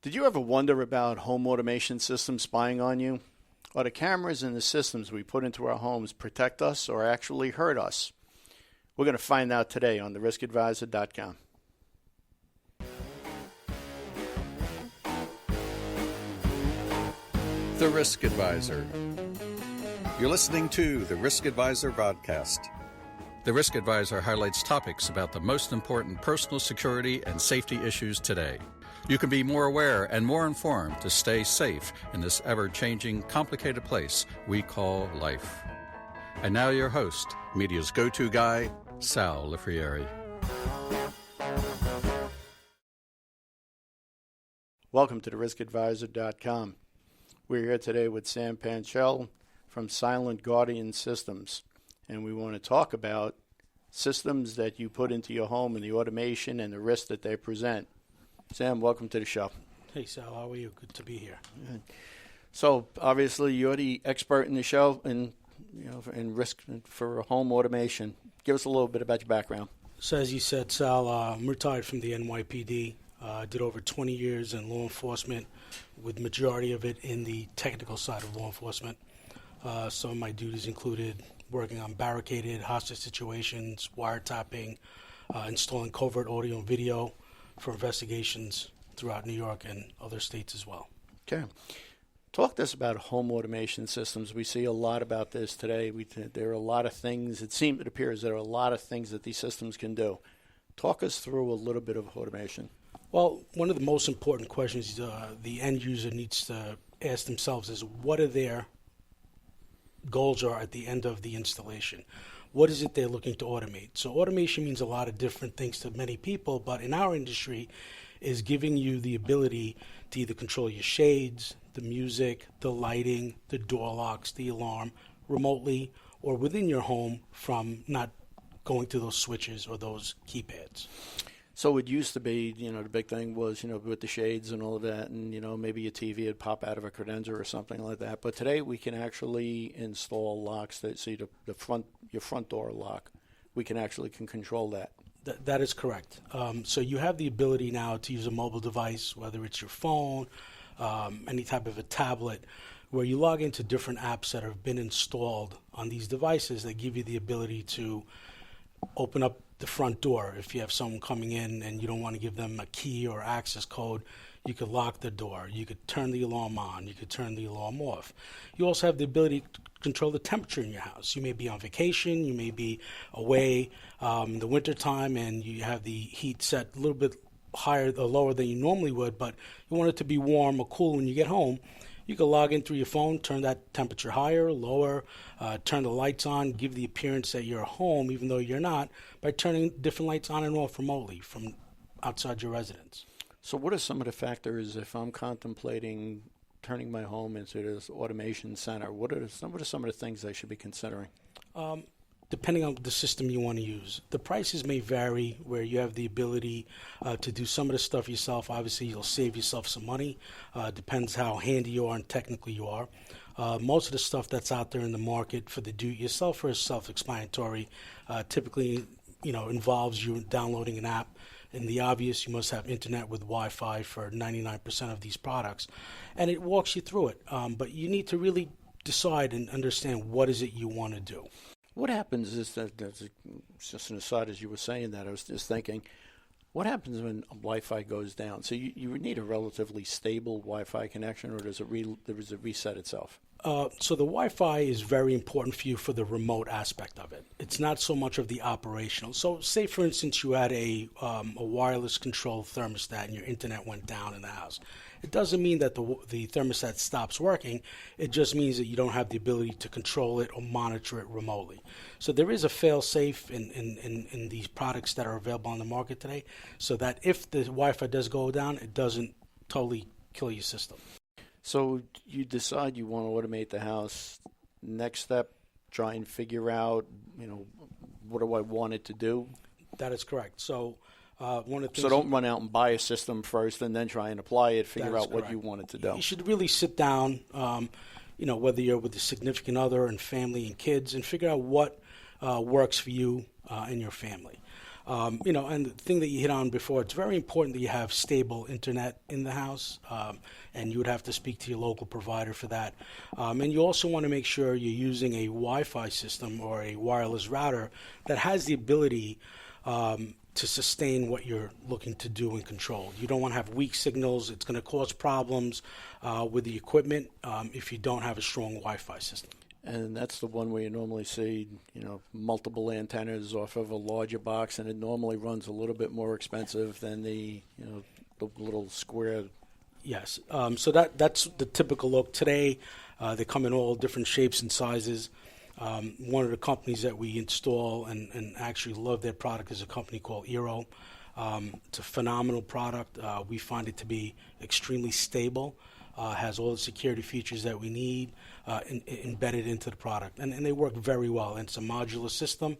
Did you ever wonder about home automation systems spying on you? Are the cameras and the systems we put into our homes protect us or actually hurt us? We're going to find out today on theriskadvisor.com. The Risk Advisor. You're listening to the Risk Advisor broadcast. The Risk Advisor highlights topics about the most important personal security and safety issues today. You can be more aware and more informed to stay safe in this ever-changing, complicated place we call life. And now your host, media's go-to guy, Sal Lifrieri. Welcome to theriskadvisor.com. We're here today with Sam Panchal from Silent Guardian Systems, and we want to talk about systems that you put into your home and the automation and the risks that they present. Sam, welcome to the show. Hey, Sal, how are you? Good to be here. Good. So, obviously, you're the expert in the show in risk for home automation. Give us a little bit about your background. So, as you said, Sal, I'm retired from the NYPD. Did over 20 years in law enforcement, with majority of it in the technical side of law enforcement. Some of my duties included working on barricaded hostage situations, wiretapping, installing covert audio and video for investigations throughout New York and other states as well. Okay. Talk to us about home automation systems. We see a lot about this today. There are a lot of things, it appears there are a lot of things that these systems can do. Talk us through a little bit of automation. Well, one of the most important questions the end user needs to ask themselves is what are their goals are at the end of the installation. What is it they're looking to automate? So automation means a lot of different things to many people, but in our industry is giving you the ability to either control your shades, the music, the lighting, the door locks, the alarm remotely or within your home from not going to those switches or those keypads. So it used to be, the big thing was, with the shades and all of that, and, maybe your TV would pop out of a credenza or something like that. But today we can actually install locks that see your front door lock. We can control that. That is correct. So you have the ability now to use a mobile device, whether it's your phone, any type of a tablet, where you log into different apps that have been installed on these devices that give you the ability to open up the front door. If you have someone coming in and you don't want to give them a key or access code, you could lock the door. You could turn the alarm on. You could turn the alarm off. You also have the ability to control the temperature in your house. You may be on vacation. You may be away in the wintertime, and you have the heat set a little bit higher or lower than you normally would, but you want it to be warm or cool when you get home. You can log in through your phone, turn that temperature higher, lower, turn the lights on, give the appearance that you're home, even though you're not, by turning different lights on and off remotely from outside your residence. So what are some of the factors if I'm contemplating turning my home into this automation center? What are some of the things I should be considering? Depending on the system you want to use. The prices may vary where you have the ability to do some of the stuff yourself. Obviously, you'll save yourself some money. Depends how handy you are and technical you are. Most of the stuff that's out there in the market for the do-it-yourself is self-explanatory. Typically, involves you downloading an app. In the obvious, you must have internet with Wi-Fi for 99% of these products. And it walks you through it. But you need to really decide and understand what is it you want to do. What happens is that's just an aside as you were saying that, I was just thinking, what happens when Wi-Fi goes down? So you need a relatively stable Wi-Fi connection, or does it reset itself? So the Wi-Fi is very important for you for the remote aspect of it. It's not so much of the operational. So say, for instance, you had a wireless control thermostat and your internet went down in the house. It doesn't mean that the thermostat stops working. It just means that you don't have the ability to control it or monitor it remotely. So there is a fail-safe in these products that are available on the market today, so that if the Wi-Fi does go down, it doesn't totally kill your system. So you decide you want to automate the house. Next step, try and figure out, what do I want it to do? That is correct. So one of the things. So don't run out and buy a system first and then try and apply it, figure out what you want it to do. You should really sit down, whether you're with a significant other and family and kids, and figure out what works for you and your family. And the thing that you hit on before, it's very important that you have stable internet in the house, and you would have to speak to your local provider for that. And you also want to make sure you're using a Wi-Fi system or a wireless router that has the ability to sustain what you're looking to do and control. You don't want to have weak signals. It's going to cause problems with the equipment if you don't have a strong Wi-Fi system. And that's the one where you normally see, multiple antennas off of a larger box, and it normally runs a little bit more expensive than the little square. Yes. So that's the typical look. Today, they come in all different shapes and sizes. One of the companies that we install and actually love their product is a company called Eero. It's a phenomenal product. We find it to be extremely stable. Has all the security features that we need embedded into the product. And they work very well. And it's a modular system.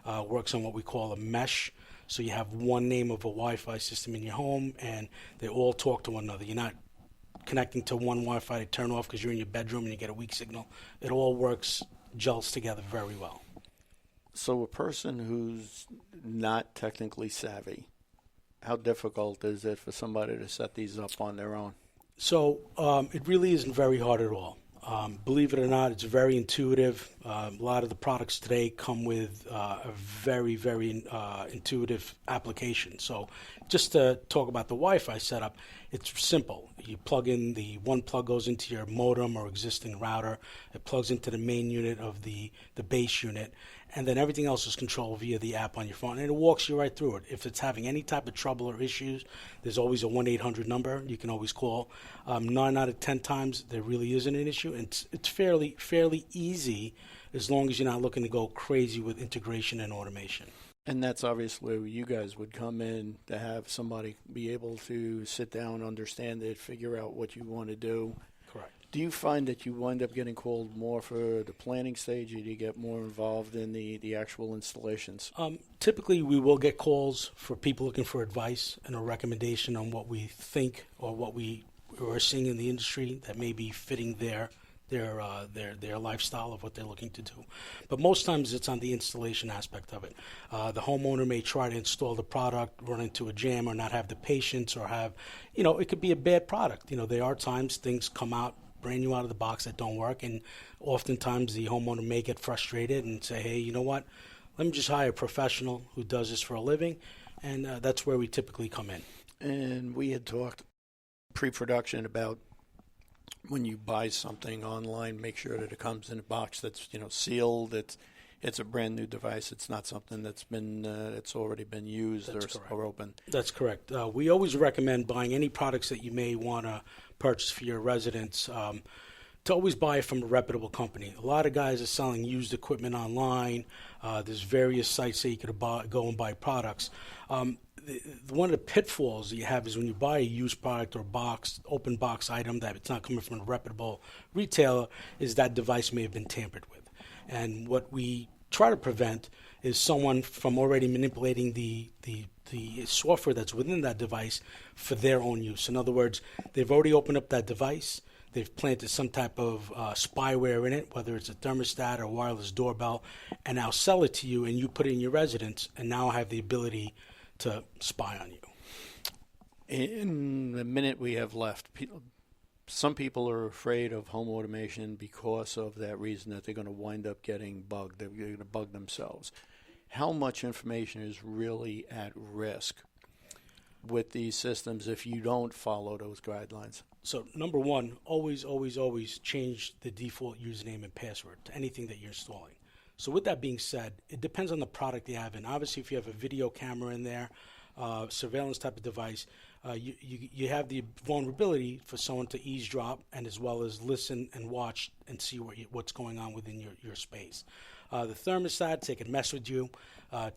Works on what we call a mesh. So you have one name of a Wi-Fi system in your home, and they all talk to one another. You're not connecting to one Wi-Fi to turn off because you're in your bedroom and you get a weak signal. It all gels together very well. So a person who's not technically savvy, how difficult is it for somebody to set these up on their own? So it really isn't very hard at all. Believe it or not, it's very intuitive. A lot of the products today come with a very, very intuitive application. So just to talk about the Wi-Fi setup, it's simple. You plug in, one plug goes into your modem or existing router. It plugs into the main unit of the base unit. And then everything else is controlled via the app on your phone. And it walks you right through it. If it's having any type of trouble or issues, there's always a 1-800 number you can always call. 9 out of 10 times, there really isn't an issue. And it's fairly easy as long as you're not looking to go crazy with integration and automation. And that's obviously where you guys would come in to have somebody be able to sit down, understand it, figure out what you want to do. Correct. Do you find that you wind up getting called more for the planning stage, or do you get more involved in the actual installations? Typically, we will get calls for people looking for advice and a recommendation on what we think or what we are seeing in the industry that may be fitting their lifestyle of what they're looking to do. But most times it's on the installation aspect of it. The homeowner may try to install the product, run into a jam, or not have the patience, or have, it could be a bad product. There are times things come out brand new out of the box that don't work, and oftentimes the homeowner may get frustrated and say, hey, you know what, let me just hire a professional who does this for a living, and that's where we typically come in. And we had talked pre-production about when you buy something online, make sure that it comes in a box that's sealed. It's a brand new device. It's not something that's been it's already been used or open. That's correct. We always recommend buying any products that you may want to purchase for your residence to always buy it from a reputable company. A lot of guys are selling used equipment online. There's various sites that you could go and buy products. One of the pitfalls that you have is when you buy a used product or open box item that it's not coming from a reputable retailer, is that device may have been tampered with. And what we try to prevent is someone from already manipulating the software that's within that device for their own use. In other words, they've already opened up that device. They've planted some type of spyware in it, whether it's a thermostat or wireless doorbell, and now sell it to you, and you put it in your residence, and now have the ability to spy on you. In the minute we have left, some people are afraid of home automation because of that reason, that they're going to wind up getting bugged. They're going to bug themselves. How much information is really at risk with these systems if you don't follow those guidelines? So number one, always change the default username and password to anything that you're installing. So with that being said, it depends on the product you have. And obviously, if you have a video camera in there, surveillance type of device, you have the vulnerability for someone to eavesdrop and as well as listen and watch and see what's going on within your space. The thermostats, they can mess with you,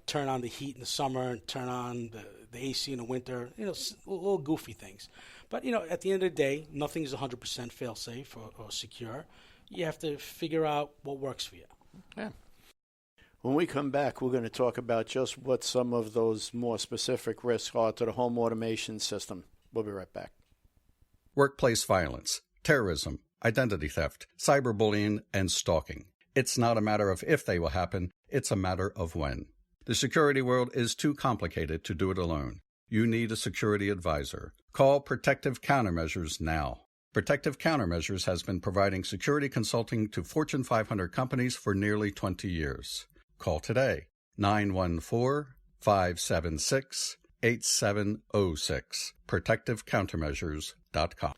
turn on the heat in the summer and turn on the AC in the winter, little goofy things. But, at the end of the day, nothing's 100% fail-safe or secure. You have to figure out what works for you. Yeah. When we come back, we're going to talk about just what some of those more specific risks are to the home automation system. We'll be right back. Workplace violence, terrorism, identity theft, cyberbullying, and stalking. It's not a matter of if they will happen, it's a matter of when. The security world is too complicated to do it alone. You need a security advisor. Call Protective Countermeasures now. Protective Countermeasures has been providing security consulting to Fortune 500 companies for nearly 20 years. Call today, 914-576-8706, protectivecountermeasures.com.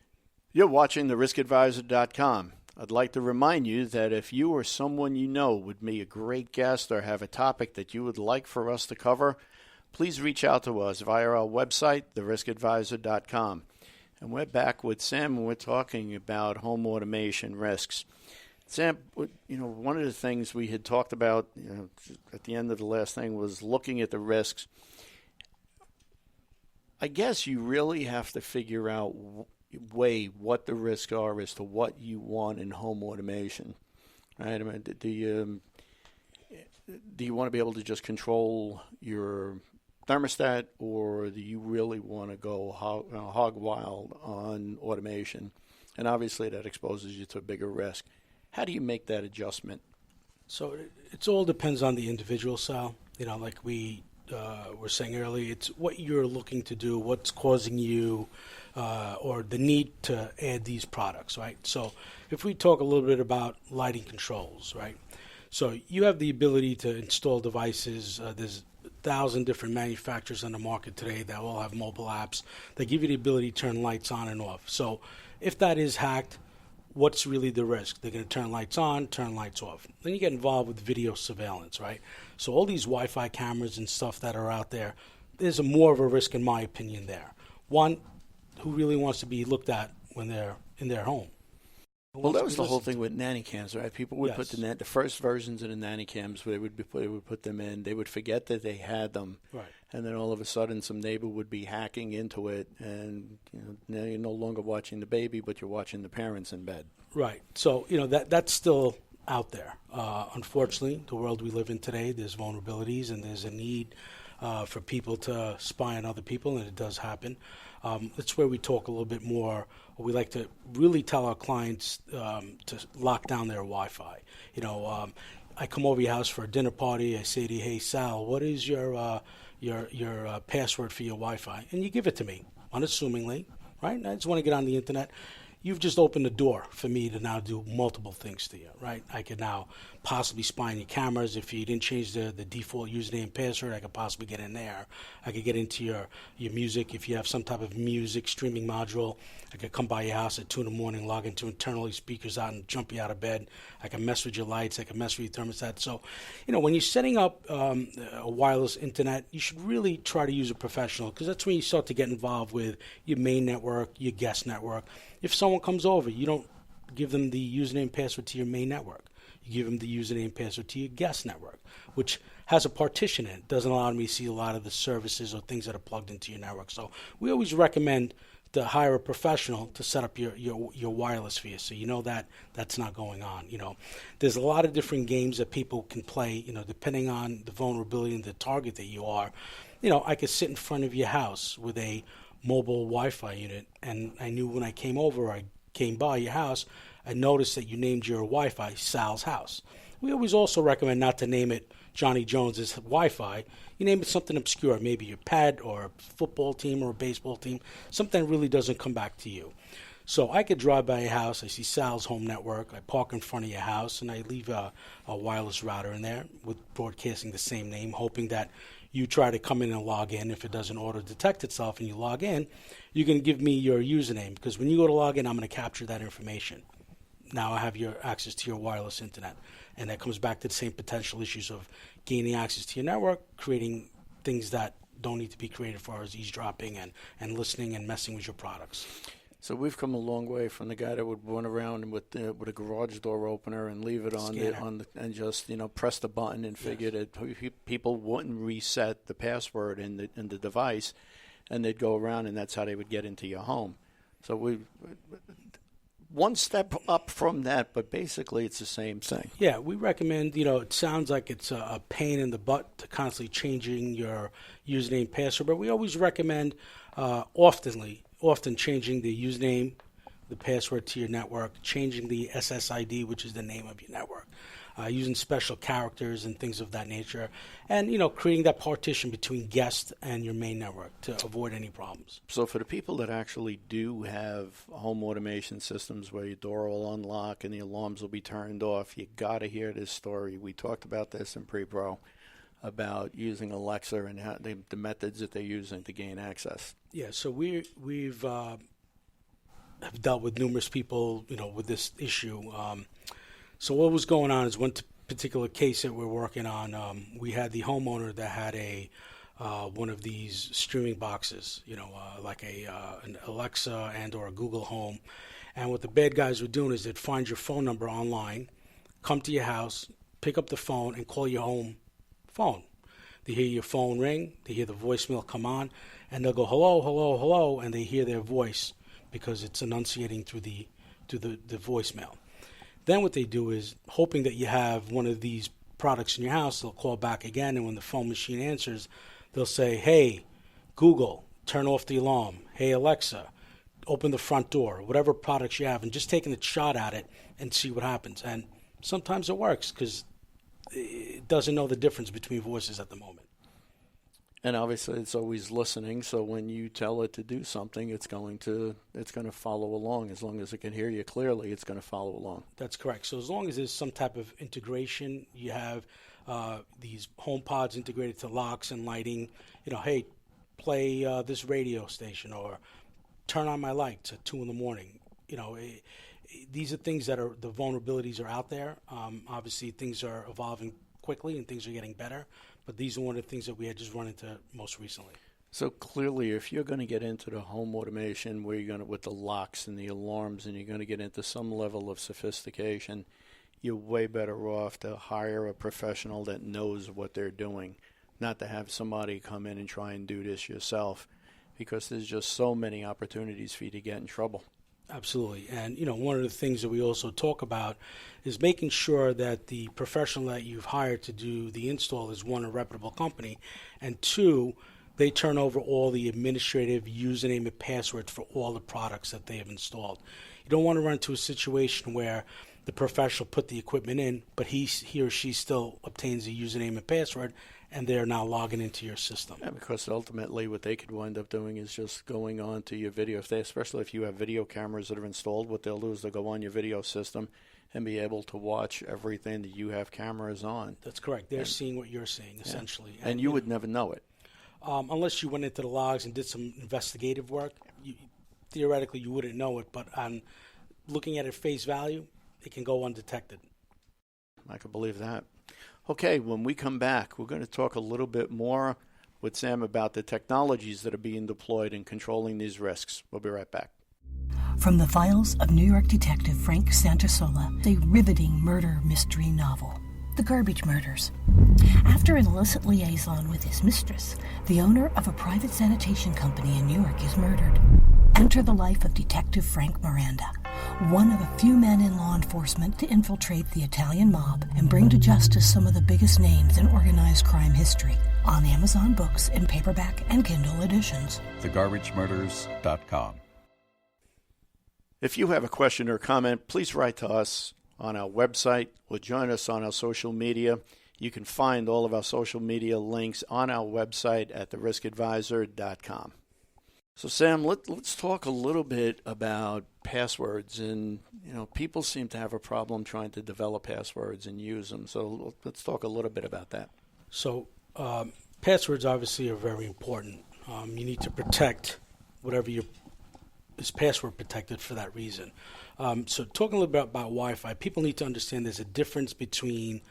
You're watching theriskadvisor.com. I'd like to remind you that if you or someone you know would be a great guest or have a topic that you would like for us to cover, please reach out to us via our website, theriskadvisor.com. And we're back with Sam, and we're talking about home automation risks. Sam, one of the things we had talked about at the end of the last thing was looking at the risks. I guess you really have to figure out, weigh what the risks are as to what you want in home automation, right? I mean, do you want to be able to just control your thermostat, or do you really want to go hog wild on automation? And obviously that exposes you to a bigger risk. How do you make that adjustment? So it all depends on the individual, Sal. Like we were saying earlier, it's what you're looking to do, what's causing you, or the need to add these products, right? So if we talk a little bit about lighting controls, right? So you have the ability to install devices. There's 1,000 different manufacturers on the market today that all have mobile apps that give you the ability to turn lights on and off. So if that is hacked, what's really the risk? They're going to turn lights on, turn lights off. Then you get involved with video surveillance, right? So all these Wi-Fi cameras and stuff that are out there, there's more of a risk, in my opinion, there. One, who really wants to be looked at when they're in their home? Well, that was the whole thing with nanny cams, right? People would Yes. put the first versions of the nanny cams, they would put them in. They would forget that they had them, Right. And then all of a sudden, some neighbor would be hacking into it, and now you're no longer watching the baby, but you're watching the parents in bed. Right. So, that's still out there. Unfortunately, the world we live in today, there's vulnerabilities and there's a need for people to spy on other people, and it does happen. That's where we talk a little bit more. We like to really tell our clients to lock down their Wi-Fi. I come over your house for a dinner party. I say to you, "Hey, Sal, what is your password for your Wi-Fi?" And you give it to me, unassumingly, right? I just want to get on the internet. You've just opened the door for me to now do multiple things to you, right? I could now possibly spy on your cameras. If you didn't change the default username and password, I could possibly get in there. I could get into your music. If you have some type of music streaming module, I could come by your house at 2 in the morning, log into internally speakers out and jump you out of bed. I can mess with your lights. I can mess with your thermostat. So, when you're setting up a wireless internet, you should really try to use a professional, because that's when you start to get involved with your main network, your guest network. If someone comes over, you don't give them the username and password to your main network. You give them the username and password to your guest network, which has a partition in it. Doesn't allow me to see a lot of the services or things that are plugged into your network. So we always recommend to hire a professional to set up your wireless for you, so that's not going on. There's a lot of different games that people can play, depending on the vulnerability and the target that you are. I could sit in front of your house with a mobile Wi-Fi unit, and I knew when I came over, I came by your house, I noticed that you named your Wi-Fi Sal's house. We always also recommend not to name it Johnny Jones's Wi-Fi. You name it something obscure, maybe your pet or a football team or a baseball team, something that really doesn't come back to you. So I could drive by your house, I see Sal's home network, I park in front of your house, and I leave a wireless router in there with broadcasting the same name, hoping that you try to come in and log in. If it doesn't auto-detect itself and you log in, you can give me your username, because when you go to log in, I'm going to capture that information. Now I have your access to your wireless internet. And that comes back to the same potential issues of gaining access to your network, creating things that don't need to be created, for as eavesdropping and listening and messing with your products. So we've come a long way from the guy that would run around with a garage door opener and leave it on and just press the button and figure that people wouldn't reset the password in the device, and they'd go around, and that's how they would get into your home. So we one step up from that, but basically it's the same thing. Yeah, we recommend, it sounds like it's a pain in the butt to constantly changing your username and password, but we always recommend often changing the username, the password to your network, changing the SSID, which is the name of your network. using special characters and things of that nature, and creating that partition between guest and your main network to avoid any problems. So for the people that actually do have home automation systems where your door will unlock and the alarms will be turned off, you got to hear this story. We talked about this in pre-pro about using Alexa and how the methods that they're using to gain access. Yeah, so we've have dealt with numerous people, with this issue. So what was going on is one particular case that we're working on. We had the homeowner that had one of these streaming boxes, like an Alexa and or a Google Home. And what the bad guys were doing is they'd find your phone number online, come to your house, pick up the phone, and call your home phone. They hear your phone ring, they hear the voicemail come on, and they'll go, hello, hello, hello, and they hear their voice because it's enunciating through the voicemail. Then what they do is, hoping that you have one of these products in your house, they'll call back again, and when the phone machine answers, they'll say, hey, Google, turn off the alarm. Hey, Alexa, open the front door. Whatever products you have, and just taking a shot at it and see what happens. And sometimes it works because it doesn't know the difference between voices at the moment. And obviously, it's always listening. So when you tell it to do something, it's going to follow along. As long as it can hear you clearly, it's going to follow along. That's correct. So as long as there's some type of integration, you have these home pods integrated to locks and lighting. Hey, play this radio station, or turn on my lights at 2 a.m. These are things that the vulnerabilities are out there. Obviously, things are evolving quickly and things are getting better. But these are one of the things that we had just run into most recently. So clearly, if you're going to get into the home automation where you're going to, with the locks and the alarms, and you're going to get into some level of sophistication, you're way better off to hire a professional that knows what they're doing, not to have somebody come in and try and do this yourself, because there's just so many opportunities for you to get in trouble. Absolutely. And, one of the things that we also talk about is making sure that the professional that you've hired to do the install is, one, a reputable company, and two, they turn over all the administrative username and passwords for all the products that they have installed. You don't want to run into a situation where the professional put the equipment in, but he or she still obtains a username and password, and they're now logging into your system. Yeah, because ultimately what they could wind up doing is just going on to your video. Especially if you have video cameras that are installed, what they'll do is they'll go on your video system and be able to watch everything that you have cameras on. That's correct. They're seeing what you're seeing, essentially. And you would never know it. Unless you went into the logs and did some investigative work, theoretically you wouldn't know it, but on looking at it face value, it can go undetected. I can believe that. Okay, when we come back, we're going to talk a little bit more with Sam about the technologies that are being deployed in controlling these risks. We'll be right back. From the files of New York detective Frank Santasola, a riveting murder mystery novel, The Garbage Murders. After an illicit liaison with his mistress, the owner of a private sanitation company in New York is murdered. Enter the life of Detective Frank Miranda, one of a few men in law enforcement to infiltrate the Italian mob and bring to justice some of the biggest names in organized crime history. On Amazon Books in paperback and Kindle editions. TheGarbageMurders.com. If you have a question or comment, please write to us on our website or join us on our social media. You can find all of our social media links on our website at theriskadvisor.com. So, Sam, let's talk a little bit about passwords. And, people seem to have a problem trying to develop passwords and use them. So let's talk a little bit about that. So passwords obviously are very important. You need to protect whatever is password protected for that reason. So talking a little bit about Wi-Fi, people need to understand there's a difference between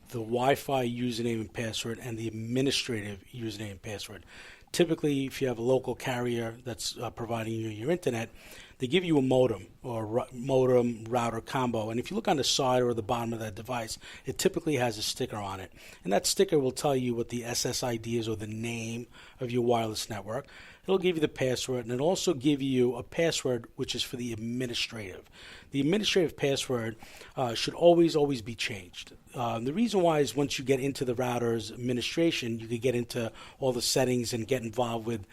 the Wi-Fi username and password and the administrative username and password. Typically, if you have a local carrier that's providing you your internet, they give you a modem or modem router combo. And if you look on the side or the bottom of that device, it typically has a sticker on it. And that sticker will tell you what the SSID is, or the name of your wireless network. It'll give you the password, and it'll also give you a password which is for the administrative. The administrative password should always be changed. The reason why is once you get into the router's administration, you could get into all the settings and get involved with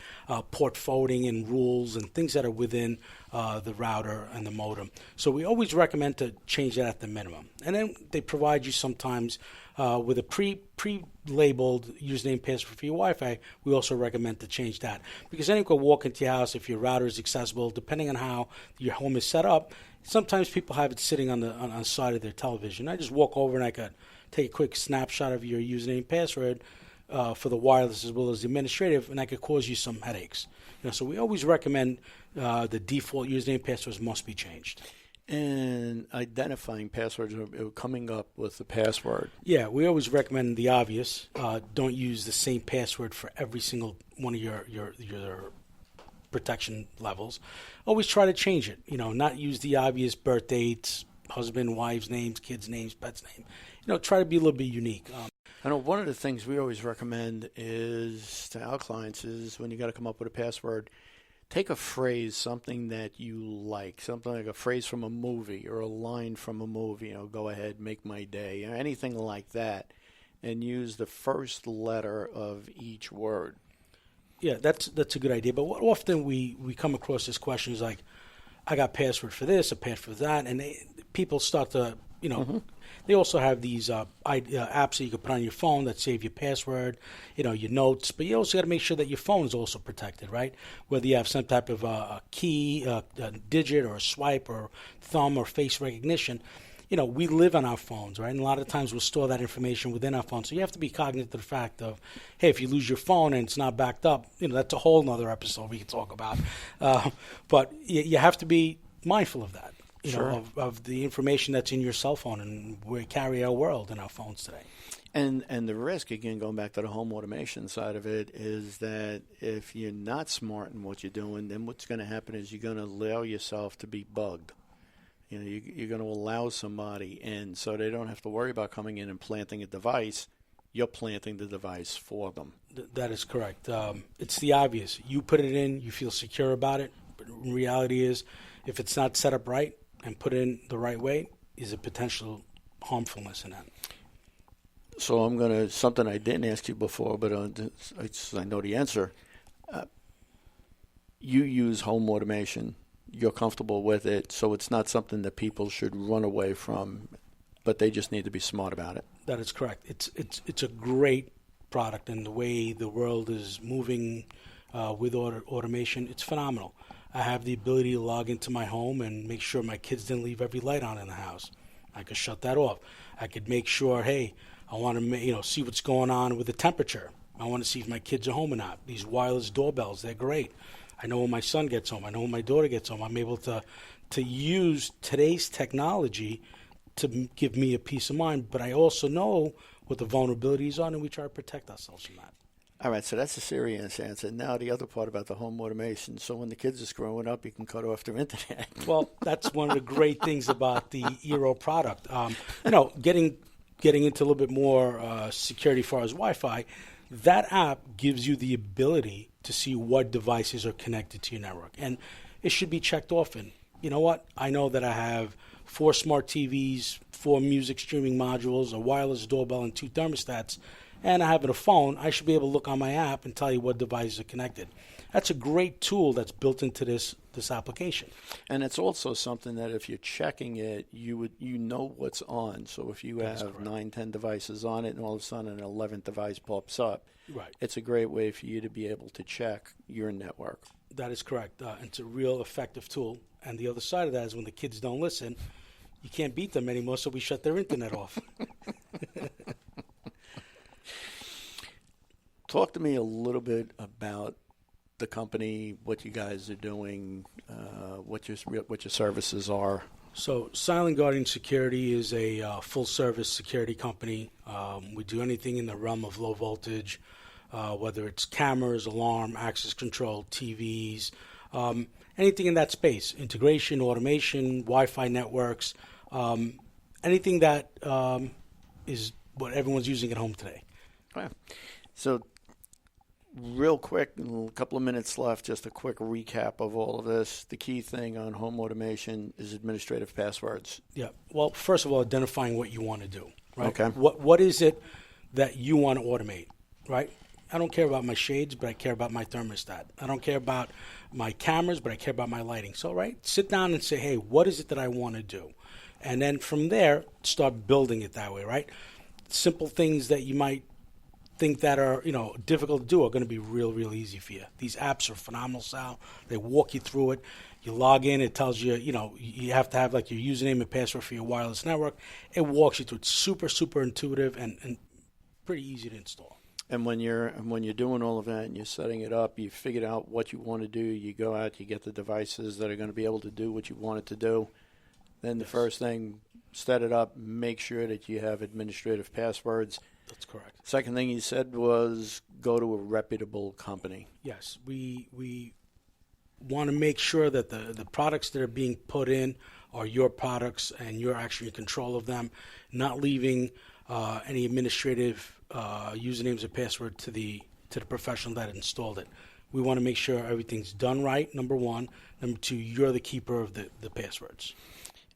port forwarding and rules and things that are within the router and the modem. So we always recommend to change that at the minimum. And then they provide you sometimes with a pre-labeled username password for your Wi-Fi. We also recommend to change that, because anyone can walk into your house if your router is accessible, depending on how your home is set up. Sometimes people have it sitting on the side of their television. I just walk over and I could take a quick snapshot of your username password for the wireless as well as the administrative, and that could cause you some headaches. So we always recommend the default username passwords must be changed. And identifying passwords or coming up with the password. Yeah, we always recommend the obvious. Don't use the same password for every single one of your protection levels. Always try to change it. Not use the obvious birth dates, husband, wives' names, kids' names, pets' names. Try to be a little bit unique. I know one of the things we always recommend is to our clients is when you got to come up with a password, take a phrase, something that you like, something like a phrase from a movie or a line from a movie, go ahead, make my day, anything like that, and use the first letter of each word. Yeah, that's a good idea. But often we come across this question is like, I got password for this, a password for that, and people start to, They also have these apps that you can put on your phone that save your password, your notes. But you also got to make sure that your phone is also protected, right? Whether you have some type of a key, a digit, or a swipe, or thumb, or face recognition. We live on our phones, right? And a lot of times we'll store that information within our phone. So you have to be cognizant of the fact of, hey, if you lose your phone and it's not backed up, that's a whole other episode we can talk about. But you have to be mindful of that. Sure. Of the information that's in your cell phone, and we carry our world in our phones today. And the risk, again, going back to the home automation side of it, is that if you're not smart in what you're doing, then what's going to happen is you're going to allow yourself to be bugged. You're going to allow somebody in so they don't have to worry about coming in and planting a device. You're planting the device for them. That is correct. It's the obvious. You put it in, you feel secure about it, but reality is if it's not set up right and put in the right way, is a potential harmfulness in that. So I'm going to, something I didn't ask you before, but I know the answer. You use home automation. You're comfortable with it, so it's not something that people should run away from, but they just need to be smart about it. That is correct. It's a great product, and the way the world is moving with automation, it's phenomenal. I have the ability to log into my home and make sure my kids didn't leave every light on in the house. I could shut that off. I could make sure, hey, I want to see what's going on with the temperature. I want to see if my kids are home or not. These wireless doorbells, they're great. I know when my son gets home. I know when my daughter gets home. I'm able to use today's technology to give me a peace of mind, but I also know what the vulnerabilities are, and we try to protect ourselves from that. All right, so that's a serious answer. Now the other part about the home automation. So when the kids is growing up, you can cut off their internet. Well, that's one of the great things about the Eero product. Getting into a little bit more security as far as Wi-Fi, that app gives you the ability to see what devices are connected to your network. And it should be checked often. You know what? I know that I have 4 smart TVs, 4 music streaming modules, a wireless doorbell, and 2 thermostats, and I have a phone. I should be able to look on my app and tell you what devices are connected. That's a great tool that's built into this application. And it's also something that if you're checking it, you know what's on. So if you have 9, 10 devices on it, and all of a sudden an 11th device pops up, right, it's a great way for you to be able to check your network. That is correct. It's a real effective tool. And the other side of that is when the kids don't listen, you can't beat them anymore, so we shut their internet off. Talk to me a little bit about the company, what you guys are doing, what your services are. So Silent Guardian Security is a full-service security company. We do anything in the realm of low voltage, whether it's cameras, alarm, access control, TVs, anything in that space, integration, automation, Wi-Fi networks, anything that is what everyone's using at home today. Right. So real quick, a couple of minutes left, just a quick recap of all of this. The key thing on home automation is administrative passwords. Yeah. Well, first of all, identifying what you want to do, right? Okay. What is it that you want to automate, right? I don't care about my shades, but I care about my thermostat. I don't care about my cameras, but I care about my lighting. So, right, sit down and say, hey, what is it that I want to do? And then from there, start building it that way, right? Simple things that you might think that are, difficult to do are going to be real easy for you. These apps are phenomenal, Sal. They walk you through it. You log in, it tells you, you have to have like your username and password for your wireless network. It walks you through it. Super intuitive and pretty easy to install. And when you're doing all of that and you're setting it up, you figured out what you want to do. You go out, you get the devices that are going to be able to do what you want it to do. Then the first thing, set it up, make sure that you have administrative passwords. That's correct. Second thing you said was go to a reputable company. Yes, we want to make sure that the products that are being put in are your products and you're actually in control of them, not leaving any administrative usernames or password to the professional that installed it. We want to make sure everything's done right, number one. Number two, you're the keeper of the passwords.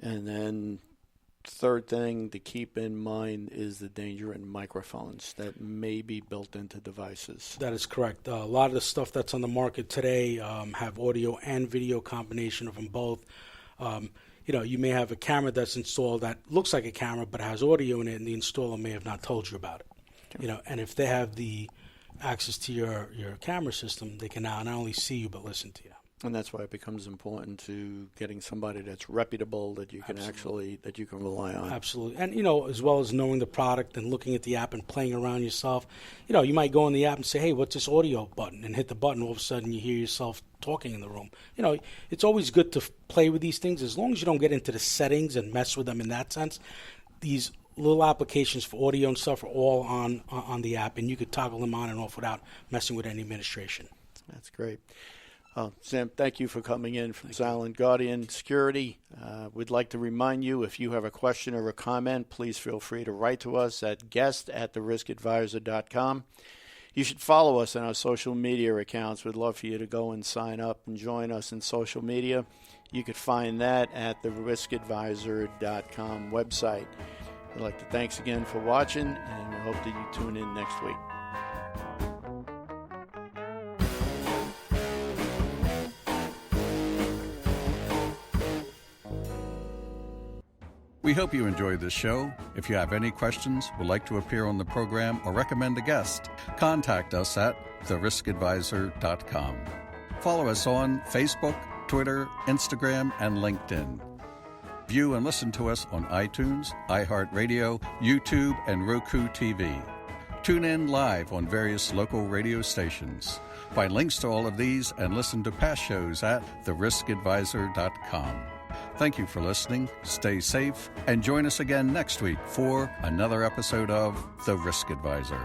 And then third thing to keep in mind is the danger in microphones that may be built into devices. That is correct. A lot of the stuff that's on the market today have audio and video combination of them both. You may have a camera that's installed that looks like a camera but has audio in it, and the installer may have not told you about it. Okay. And if they have the access to your camera system, they can now not only see you but listen to you. And that's why it becomes important to getting somebody that's reputable that you can that you can rely on. Absolutely. And, as well as knowing the product and looking at the app and playing around yourself, you might go in the app and say, hey, what's this audio button? And hit the button. All of a sudden you hear yourself talking in the room. It's always good to play with these things as long as you don't get into the settings and mess with them in that sense. These little applications for audio and stuff are all on the app, and you could toggle them on and off without messing with any administration. That's great. Sam, thank you for coming in from Silent Guardian Security. We'd like to remind you, if you have a question or a comment, please feel free to write to us at guest@theriskadvisor.com. You should follow us on our social media accounts. We'd love for you to go and sign up and join us in social media. You could find that at the riskadvisor.com website. I'd like to thanks again for watching, and we hope that you tune in next week. We hope you enjoyed this show. If you have any questions, would like to appear on the program, or recommend a guest, contact us at theriskadvisor.com. Follow us on Facebook, Twitter, Instagram, and LinkedIn. View and listen to us on iTunes, iHeartRadio, YouTube, and Roku TV. Tune in live on various local radio stations. Find links to all of these and listen to past shows at theriskadvisor.com. Thank you for listening. Stay safe and join us again next week for another episode of The Risk Advisor.